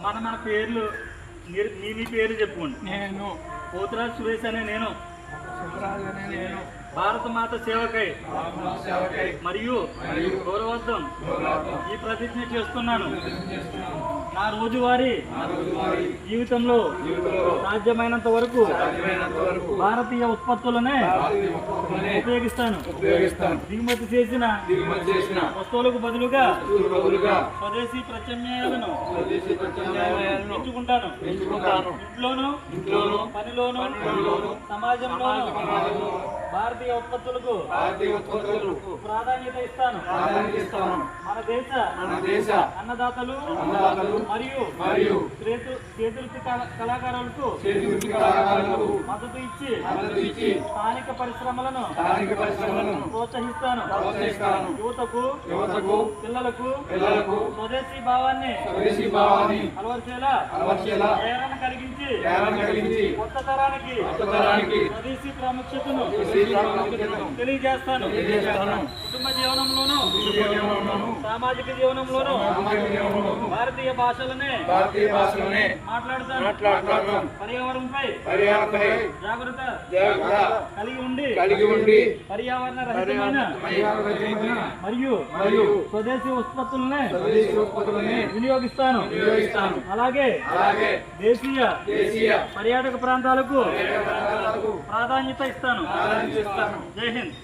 మన పేర్లు మీ పేరు చెప్పుకోండి. నేను పోతురాజు సురేష్ అనే నేను నేను భారత మాత సేవకై మరియు గౌరవార్థం ఈ ప్రతిజ్ఞ చేస్తున్నాను. నా రోజువారీ జీవితంలో సాధ్యమైనంత వరకు భారతీయ ఉత్పత్తులనే ఉపయోగిస్తాను. దిగుమతి చేసిన వస్తువులకు బదులుగా స్వదేశీ ప్రత్యామ్నాయాలను ఎంచుకుంటాను. ఇంట్లోనూ పనిలోనూ సమాజంలోనూ భారతీయ ఉత్పత్తులకు ప్రాధాన్యత ఇస్తాను. మన దేశ అన్నదాతలు మరియు చేతులకి కళాకారులకు మద్దతు ఇచ్చి స్థానిక పరిశ్రమలను ప్రోత్సహిస్తాను. యువతకు పిల్లలకు స్వదేశీ భావాన్ని అలవర్చేలా ప్రేరణ కలిగించి కొత్త తరానికి స్వదేశీ ప్రాముఖ్యతను తెలియజేస్తాను. కుటుంబ జీవనంలోనూ సామాజిక జీవనంలోనూ భారతీయ భాషలనే మాట్లాడతాను. పర్యావరణంపై జాగ్రత్త కలిగి ఉండి పర్యావరణ రహితమైన మరియు స్వదేశీ ఉత్పత్తులనే వినియోగిస్తాను. అలాగే దేశీయ పర్యాటక ప్రాంతాలకు ప్రాధాన్యత ఇస్తాను. జై హింద్.